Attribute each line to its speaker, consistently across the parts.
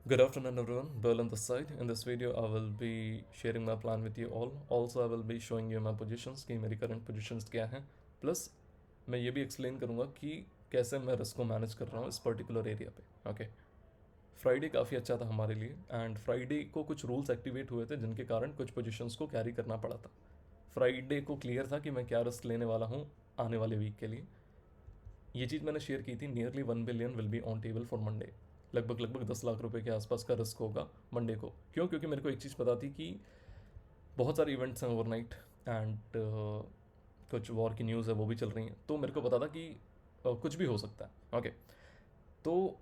Speaker 1: Good afternoon, everyone. Bill on the side. In this video, I will be sharing my plan with you all. Also, I will be showing you my positions कि मेरी current positions क्या हैं. Plus, मैं ये भी explain करूँगा कि कैसे मैं रिस्क को मैनेज कर रहा हूँ इस पर्टिकुलर एरिया पे. ओके. फ्राइडे काफ़ी अच्छा था हमारे लिए एंड फ्राइडे को कुछ रूल्स एक्टिवेट हुए थे जिनके कारण कुछ पोजीशंस को कैरी करना पड़ा था. फ्राइडे को क्लियर था कि मैं क्या रिस्क लेने वाला हूँ आने वाले वीक के लिए. ये चीज़ मैंने शेयर की थी. Nearly 1 billion will be on table for Monday. लगभग लगभग 10 लाख रुपए के आसपास का रिस्क होगा मंडे को. क्यों? क्योंकि मेरे को एक चीज़ पता थी कि बहुत सारे इवेंट्स हैं ओवरनाइट एंड कुछ वॉर की न्यूज़ है वो भी चल रही हैं. तो मेरे को पता था कि कुछ भी हो सकता है. ओके. तो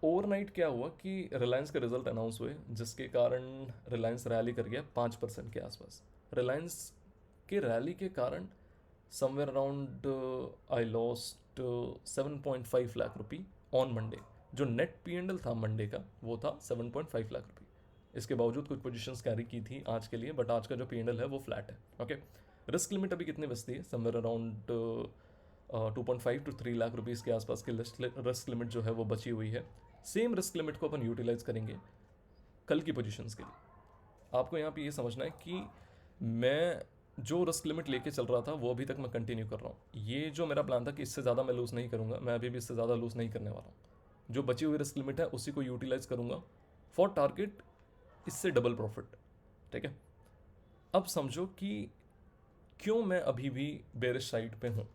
Speaker 1: ओवरनाइट क्या हुआ कि रिलायंस के रिजल्ट अनाउंस हुए जिसके कारण रिलायंस रैली कर गया 5% के आसपास. रिलायंस के रैली के कारण somewhere around I lost 7.5 lakh rupee on Monday. जो नेट पी एंड एल था मंडे का वो था 7.5 लाख रुपी. इसके बावजूद कुछ पोजीशंस कैरी की थी आज के लिए बट आज का जो पी एंड एल है वो फ्लैट है. ओके. रिस्क लिमिट अभी कितनी बचती है? Somewhere around 2.5 to 3 lakh rupees के आसपास की रिस्क लिमिट जो है वो बची हुई है. सेम रिस्क लिमिट को अपन यूटिलाइज करेंगे कल की पोजीशंस के लिए. आपको यहाँ पे ये समझना है कि मैं जो रिस्क लिमिट लेके चल रहा था वो अभी तक मैं कंटिन्यू कर रहा हूँ. ये जो मेरा प्लान था कि इससे ज़्यादा मैं लूज़ नहीं करूँगा, मैं अभी भी इससे ज़्यादा लूज़ नहीं करने वाला हूँ. जो बची हुई रिस्क लिमिट है उसी को यूटिलाइज करूँगा फॉर टारगेट इससे डबल प्रॉफिट. ठीक है. अब समझो कि क्यों मैं अभी भी बेरिश साइड पे हूँ.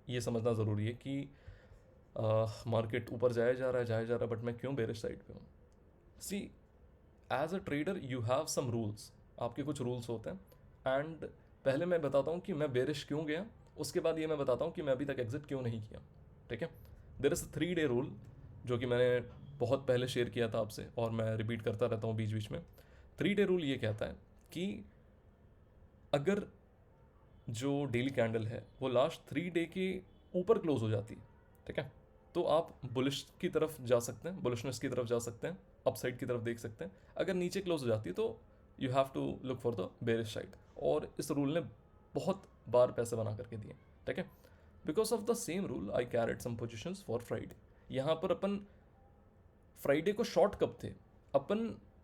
Speaker 1: ये समझना ज़रूरी है कि मार्केट ऊपर जाया जा रहा है बट मैं क्यों बेरिश साइड पे हूँ. See, as a trader you have some rules. आपके कुछ रूल्स होते हैं एंड पहले मैं बताता हूँ कि मैं बेरिश क्यों गया. उसके बाद ये मैं बताता हूँ कि मैं अभी तक एग्जिट क्यों नहीं किया. ठीक है. There is a 3 day rule जो कि मैंने बहुत पहले शेयर किया था आपसे और मैं रिपीट करता रहता हूँ बीच बीच में. 3 डे रूल ये कहता है कि अगर जो डेली कैंडल है वो लास्ट 3 डे के ऊपर क्लोज हो जाती है. ठीक है. तो आप बुलिश की तरफ जा सकते हैं, बुलिशनेस की तरफ जा सकते हैं, अपसाइड की तरफ देख सकते हैं. अगर नीचे क्लोज हो जाती है तो you have to look for the bearish side. और इस रूल ने बहुत बार पैसे बना करके दिए. ठीक है. Because of the same rule I carried some positions for Friday. यहाँ पर अपन फ्राइडे को शॉर्ट कब थे? अपन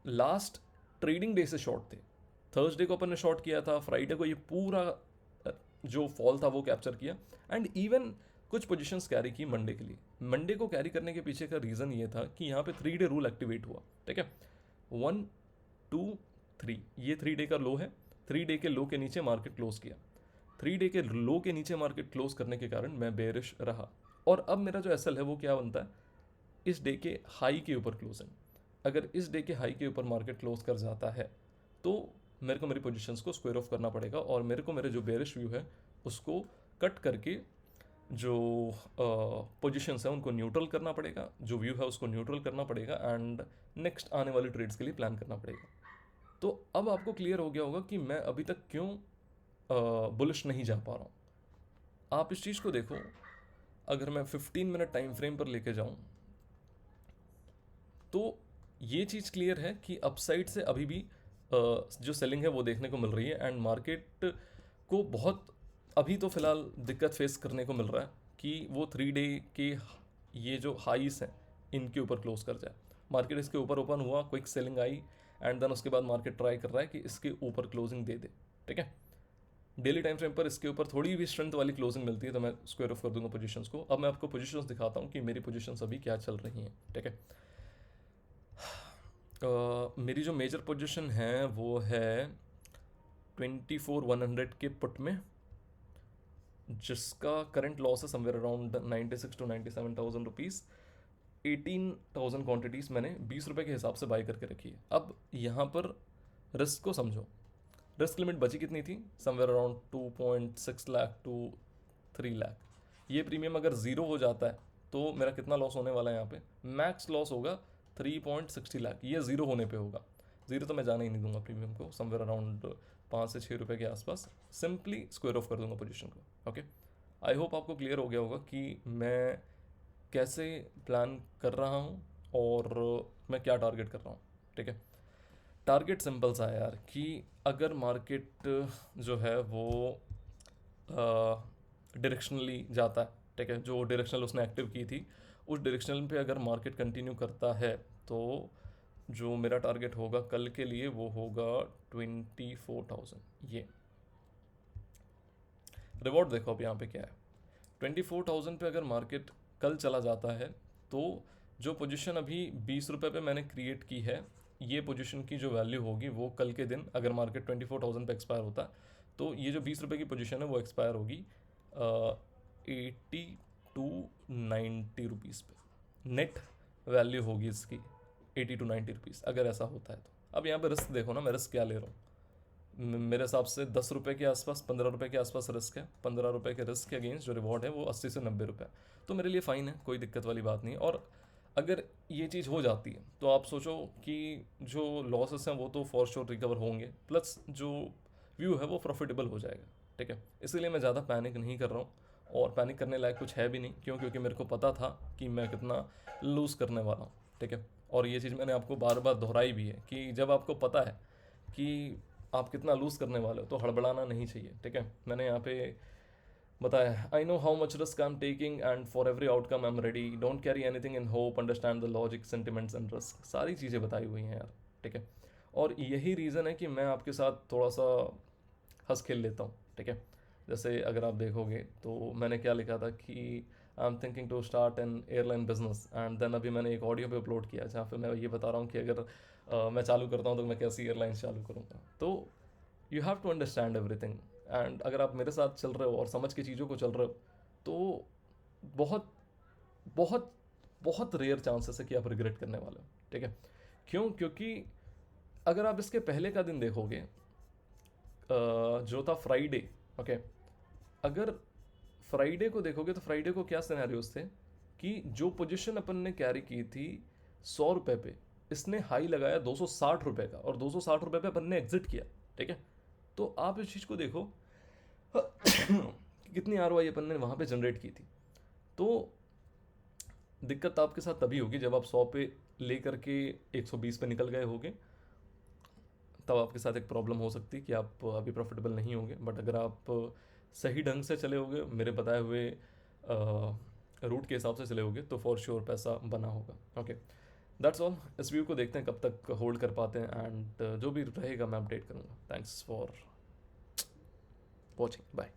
Speaker 1: लास्ट ट्रेडिंग डे से शॉर्ट थे. थर्सडे को अपन ने शॉर्ट किया था, फ्राइडे को ये पूरा जो फॉल था वो कैप्चर किया एंड इवन कुछ पोजीशंस कैरी की मंडे के लिए. मंडे को कैरी करने के पीछे का रीज़न ये था कि यहाँ पे 3 डे रूल एक्टिवेट हुआ. ठीक है. 1, 2, 3 ये 3 डे का लो है. 3 डे के लो के नीचे मार्केट क्लोज किया. 3 डे के लो के नीचे मार्केट क्लोज करने के कारण मैं बेरिश रहा. और अब मेरा जो एसएल है वो क्या बनता है? इस डे के हाई के ऊपर क्लोजिंग. अगर इस डे के हाई के ऊपर मार्केट क्लोज कर जाता है तो मेरे को मेरी पोजीशंस को स्क्वायर ऑफ करना पड़ेगा और मेरे को मेरे जो बेरिश व्यू है उसको कट करके जो पोजीशंस हैं उनको न्यूट्रल करना पड़ेगा, जो व्यू है उसको न्यूट्रल करना पड़ेगा एंड नेक्स्ट आने वाली ट्रेड्स के लिए प्लान करना पड़ेगा. तो अब आपको क्लियर हो गया होगा कि मैं अभी तक क्यों बुलिश नहीं जा पा रहा हूँ. आप इस चीज़ को देखो. अगर मैं 15 मिनट टाइम फ्रेम पर लेके जाऊँ तो ये चीज़ क्लियर है कि अपसाइड से अभी भी जो सेलिंग है वो देखने को मिल रही है एंड मार्केट को बहुत अभी तो फ़िलहाल दिक्कत फेस करने को मिल रहा है कि वो 3 डे के ये जो हाईस हैं इनके ऊपर क्लोज कर जाए. मार्केट इसके ऊपर ओपन हुआ, क्विक सेलिंग आई एंड देन उसके बाद मार्केट ट्राई कर रहा है कि इसके ऊपर क्लोजिंग दे दे. ठीक है. डेली टाइम फ्रेम पर इसके ऊपर थोड़ी भी स्ट्रेंथ वाली क्लोजिंग मिलती है तो मैं स्क्वायर ऑफ कर दूंगा पोजीशंस को. अब मैं आपको पोजीशंस दिखाता हूँ कि मेरी पोजीशंस अभी क्या चल रही हैं. ठीक है. मेरी जो मेजर पोजीशन है वो है 24,100 के पुट में जिसका करंट लॉस है somewhere around 96 to 97,000 rupees. 18,000 quantities मैंने 20 रुपये के हिसाब से बाई करके रखी है. अब यहाँ पर रिस्क को समझो. रिस्क लिमिट बची कितनी थी? Somewhere around 2.6 lakh to 3 lakh. ये प्रीमियम अगर ज़ीरो हो जाता है तो मेरा कितना लॉस होने वाला है? यहाँ पे मैक्स लॉस होगा 3.60 लाख. ये ज़ीरो होने पे होगा. ज़ीरो तो मैं जाने ही नहीं दूंगा प्रीमियम को. समवेयर अराउंड 5 से 6 रुपये के आसपास सिंपली स्क्वायर ऑफ कर दूंगा पोजीशन को. ओके. आई होप आपको क्लियर हो गया होगा कि मैं कैसे प्लान कर रहा हूँ और मैं क्या टारगेट कर रहा हूँ. ठीक है. टारगेट सिंपल सा है यार कि अगर मार्केट जो है वो डायरेक्शनली जाता है. ठीक है. जो डायरेक्शनल उसने एक्टिव की थी उस डायरेक्शनल पे अगर मार्केट कंटिन्यू करता है तो जो मेरा टारगेट होगा कल के लिए वो होगा 24,000। ये रिवॉर्ड देखो अब यहाँ पे क्या है। 24,000 पे अगर मार्केट कल चला जाता है तो जो पोजीशन अभी 20 रुपये पे मैंने क्रिएट की है, ये पोजीशन की जो वैल्यू होगी वो कल के दिन अगर मार्केट 24,000 पे एक्सपायर होता है तो ये जो 20 रुपये की पोजीशन है वो एक्सपायर होगी 80 to 90 रुपीज़ पे। नेट वैल्यू होगी इसकी 80 to 90 रुपीज़ अगर ऐसा होता है तो। अब यहाँ पे रिस्क देखो ना, मैं रिस्क क्या ले रहा हूँ। मेरे हिसाब से 10 रुपये के आसपास, 15 रुपये के आसपास रिस्क है। 15 रुपये के रिस्क के अगेंस्ट जो रिवॉर्ड है वो 80 से 90 रुपये। तो मेरे लिए फ़ाइन है, कोई दिक्कत वाली बात नहीं है। और अगर ये चीज़ हो जाती है तो आप सोचो कि जो लॉसेस हैं वो तो फॉर श्योर रिकवर होंगे, प्लस जो व्यू है वो प्रॉफिटेबल हो जाएगा। ठीक है, इसीलिए मैं ज़्यादा पैनिक नहीं कर रहा हूँ, और पैनिक करने लायक कुछ है भी नहीं। क्यों? क्योंकि मेरे को पता था कि मैं कितना लूज़ करने वाला हूँ। ठीक है, और ये चीज़ मैंने आपको बार बार दोहराई भी है कि जब आपको पता है कि आप कितना लूज़ करने वाले हो तो हड़बड़ाना नहीं चाहिए। ठीक है, मैंने यहाँ पे बताया, I know how much risk I am taking and for every outcome I am ready, don't carry anything in hope, understand the logic, sentiments and risk. सारी चीज़ें बताई हुई हैं यार। ठीक है, और यही रीज़न है कि मैं आपके साथ थोड़ा सा हंस खेल लेता हूँ। ठीक है, जैसे अगर आप देखोगे तो मैंने क्या लिखा था कि I am thinking to start an airline business, and then अभी मैंने एक ऑडियो पे अपलोड किया जहाँ पे मैं ये बता रहा हूँ कि अगर मैं चालू करता हूँ तो मैं कैसी एयरलाइंस चालू करूँगा। तो you have to understand everything, and अगर आप मेरे साथ चल रहे हो और समझ के चीज़ों को चल रहे हो तो बहुत बहुत बहुत रेयर चांसेस है कि आप रिग्रेट करने वाले हो। ठीक है, क्यों? क्योंकि अगर आप इसके पहले का दिन देखोगे जो था फ्राइडे। ओके, अगर फ्राइडे को देखोगे तो फ्राइडे को क्या सिनेरियोस थे कि जो पोजीशन अपन ने कैरी की थी 100 रुपये पे, इसने हाई लगाया 260 रुपये का, और 260 रुपये पे अपन ने एग्जिट किया। ठीक है, तो आप इस चीज़ को देखो कि कितनी ROI अपन ने वहाँ पे जनरेट की थी। तो दिक्कत आपके साथ तभी होगी जब आप 100 पे ले करके 120 पे निकल गए होगे, तब आपके साथ एक प्रॉब्लम हो सकती है कि आप अभी प्रॉफिटेबल नहीं होंगे। बट अगर आप सही ढंग से चले होगे, मेरे बताए हुए रूट के हिसाब से चले होगे, तो फॉर श्योर पैसा बना होगा। Okay, that's all. इस व्यू को देखते हैं कब तक होल्ड कर पाते हैं, एंड जो भी रहेगा मैं अपडेट करूँगा। Thanks for watching, bye.